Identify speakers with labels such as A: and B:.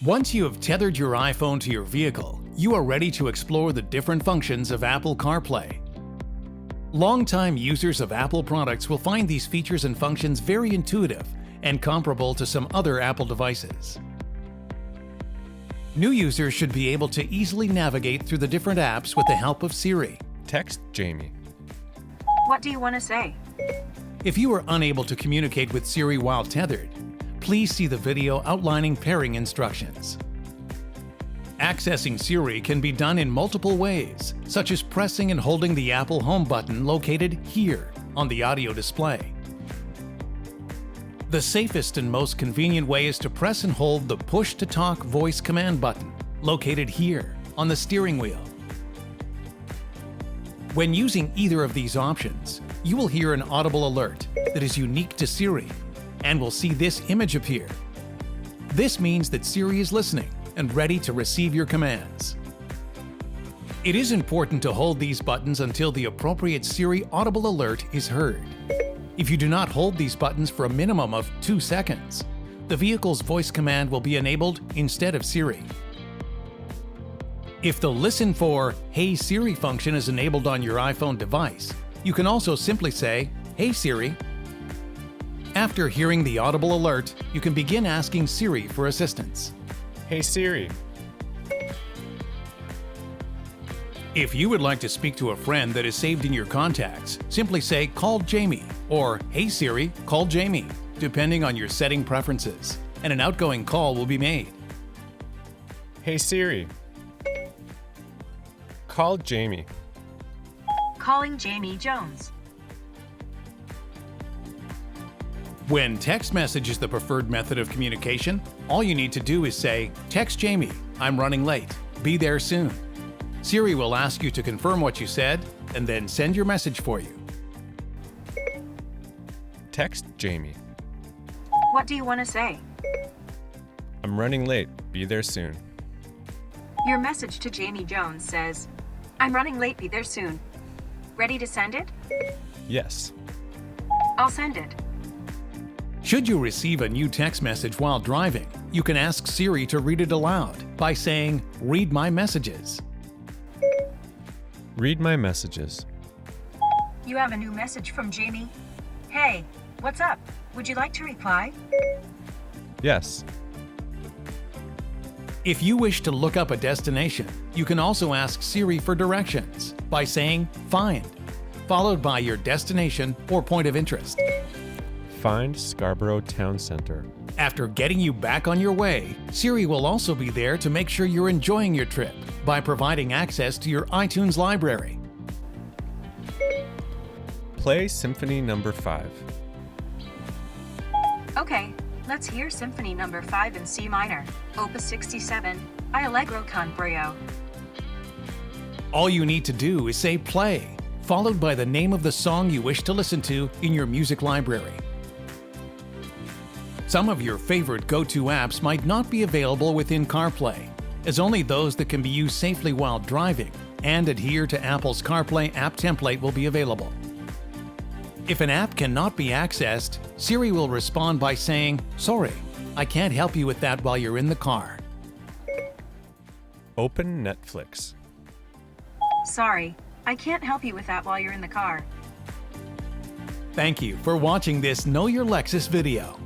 A: Once you have tethered your iPhone to your vehicle, you are ready to explore the different functions of Apple CarPlay. Longtime users of Apple products will find these features and functions very intuitive and comparable to some other Apple devices. New users should be able to easily navigate through the different apps with the help of Siri.
B: Text Jamie.
C: What do you want to say?
A: If you are unable to communicate with Siri while tethered, please see the video outlining pairing instructions. Accessing Siri can be done in multiple ways, such as pressing and holding the Apple Home button located here on the audio display. The safest and most convenient way is to press and hold the push-to-talk voice command button located here on the steering wheel. When using either of these options, you will hear an audible alert that is unique to Siri and will see this image appear. This means that Siri is listening and ready to receive your commands. It is important to hold these buttons until the appropriate Siri audible alert is heard. If you do not hold these buttons for a minimum of 2 seconds, the vehicle's voice command will be enabled instead of Siri. If the Listen for Hey Siri function is enabled on your iPhone device, you can also simply say, "Hey Siri." After hearing the audible alert, you can begin asking Siri for assistance.
B: Hey Siri.
A: If you would like to speak to a friend that is saved in your contacts, simply say, "Call Jamie," or "Hey Siri, call Jamie," depending on your setting preferences, and an outgoing call will be made.
B: Hey Siri. Call Jamie.
C: Calling Jamie Jones.
A: When text message is the preferred method of communication, all you need to do is say, "Text Jamie, I'm running late. Be there soon." Siri will ask you to confirm what you said and then send your message for you.
B: Text Jamie.
C: What do you want to say?
B: I'm running late. Be there soon.
C: Your message to Jamie Jones says, "I'm running late, be there soon." Ready to send it?
B: Yes.
C: I'll send it.
A: Should you receive a new text message while driving, you can ask Siri to read it aloud by saying, "Read my messages."
B: Read my messages.
C: You have a new message from Jamie. Hey, what's up? Would you like to reply?
B: Yes.
A: If you wish to look up a destination, you can also ask Siri for directions by saying "Find," followed by your destination or point of interest.
B: Find Scarborough Town Center.
A: After getting you back on your way, Siri will also be there to make sure you're enjoying your trip by providing access to your iTunes library.
B: Play Symphony No. 5.
C: Okay, let's hear Symphony No. 5 in C minor, Opus 67, I Allegro con brio.
A: All you need to do is say "play," followed by the name of the song you wish to listen to in your music library. Some of your favorite go-to apps might not be available within CarPlay, as only those that can be used safely while driving and adhere to Apple's CarPlay app template will be available. If an app cannot be accessed, Siri will respond by saying, "Sorry, I can't help you with that while you're in the car."
B: Open Netflix.
C: Sorry, I can't help you with that while you're in the car.
A: Thank you for watching this Know Your Lexus video.